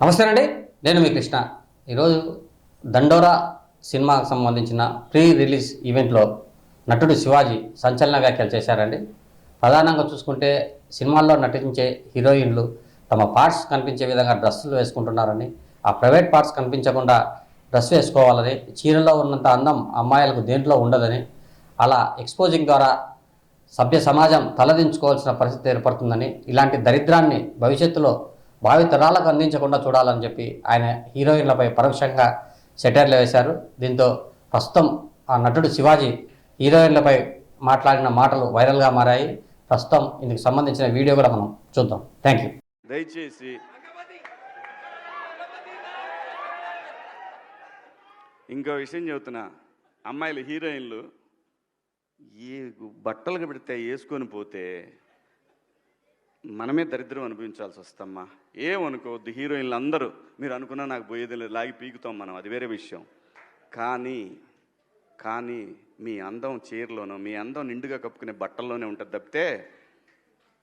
నమస్తే అండి, నేను మీ కృష్ణ. ఈరోజు దండోరా సినిమాకు సంబంధించిన ప్రీ రిలీజ్ ఈవెంట్లో నటుడు శివాజీ సంచలన వ్యాఖ్యలు చేశారండి. ప్రధానంగా చూసుకుంటే సినిమాల్లో నటించే హీరోయిన్లు తమ పార్ట్స్ కనిపించే విధంగా డ్రెస్సులు వేసుకుంటున్నారని, ఆ ప్రైవేట్ పార్ట్స్ కనిపించకుండా డ్రెస్ వేసుకోవాలని, చీరలో ఉన్నంత అందం అమ్మాయిలకు దేంట్లో ఉండదని, అలా ఎక్స్పోజింగ్ ద్వారా సభ్య సమాజం తలదించుకోవాల్సిన పరిస్థితి ఏర్పడుతుందని, ఇలాంటి దరిద్రాన్ని భవిష్యత్తులో భావితరాలకు అందించకుండా చూడాలని చెప్పి ఆయన హీరోయిన్లపై పరోక్షంగా సెటైర్లు వేశారు. దీంతో ప్రస్తుతం ఆ నటుడు శివాజీ హీరోయిన్లపై మాట్లాడిన మాటలు వైరల్గా మారాయి. ప్రస్తుతం ఇందుకు సంబంధించిన వీడియో కూడా మనం చూద్దాం. Thank you. దయచేసి ఇంకో విషయం చెబుతున్నా, అమ్మాయిలు హీరోయిన్లు ఏ బట్టలు పెడితే వేసుకొని పోతే మనమే దరిద్రం అనుభవించాల్సి వస్తమ్మా. ఏమనుకోవద్దు, హీరోయిన్లు అందరూ మీరు అనుకున్నా నాకు పోయేది లేదు, లాగి పీకుతాం మనం, అది వేరే విషయం. కానీ మీ అందం చీరలోనో మీ అందం నిండుగా కప్పుకునే బట్టల్లోనే ఉంటుంది తప్పితే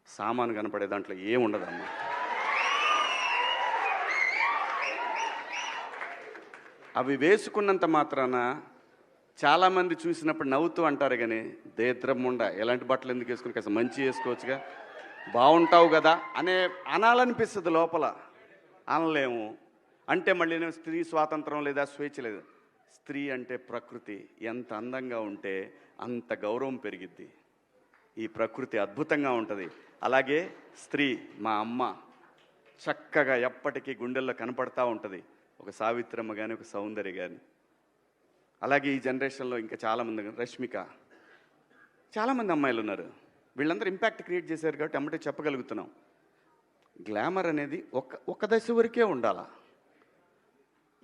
సామాను కనపడే దాంట్లో ఏముండదమ్మా. అవి వేసుకున్నంత మాత్రాన చాలామంది చూసినప్పుడు నవ్వుతూ అంటారు, కానీ దేద్రముండ ఎలాంటి బట్టలు ఎందుకు వేసుకుని కాస్త మంచి వేసుకోవచ్చుగా, బాగుంటావు కదా అనాలనిపిస్తుంది, లోపల అనలేము. అంటే మళ్ళీ స్త్రీ స్వాతంత్రం లేదా స్వేచ్ఛ లేదు. స్త్రీ అంటే ప్రకృతి, ఎంత అందంగా ఉంటే అంత గౌరవం పెరిగిద్ది. ఈ ప్రకృతి అద్భుతంగా ఉంటుంది. అలాగే స్త్రీ మా అమ్మ చక్కగా ఎప్పటికీ గుండెల్లో కనపడతా ఉంటుంది, ఒక సావిత్రమ్మ కానీ ఒక సౌందర్య కానీ. అలాగే ఈ జనరేషన్లో ఇంకా చాలామంది, రష్మిక, చాలామంది అమ్మాయిలు ఉన్నారు. వీళ్ళందరూ ఇంపాక్ట్ క్రియేట్ చేశారు కాబట్టి అమ్మటే చెప్పగలుగుతున్నాం. గ్లామర్ అనేది ఒక దశ వరకే ఉండాలా,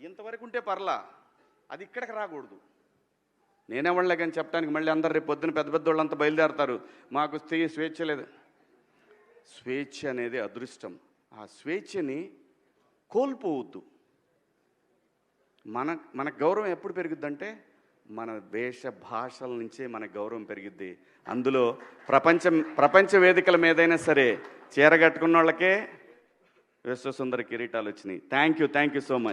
ఇంతవరకు ఉంటే పర్లా, అది ఇక్కడికి రాకూడదు. నేనేవాళ్ళే కానీ చెప్పడానికి మళ్ళీ అందరు రేపు పొద్దున పెద్ద పెద్ద వాళ్ళంతా బయలుదేరతారు, మాకు స్వేచ్ఛ లేదు. స్వేచ్ఛ అనేది అదృష్టం. ఆ స్వేచ్ఛని కోల్పోవద్దు. మన గౌరవం ఎప్పుడు పెరుగుద్దంటే మన వేష భాషల నుంచే మన గౌరవం పెరిగిద్ది. అందులో ప్రపంచ వేదికల మీదైనా సరే చీర కట్టుకున్న వాళ్ళకే విశ్వసుందర కిరీటాలు వచ్చినాయి. Thank you so much.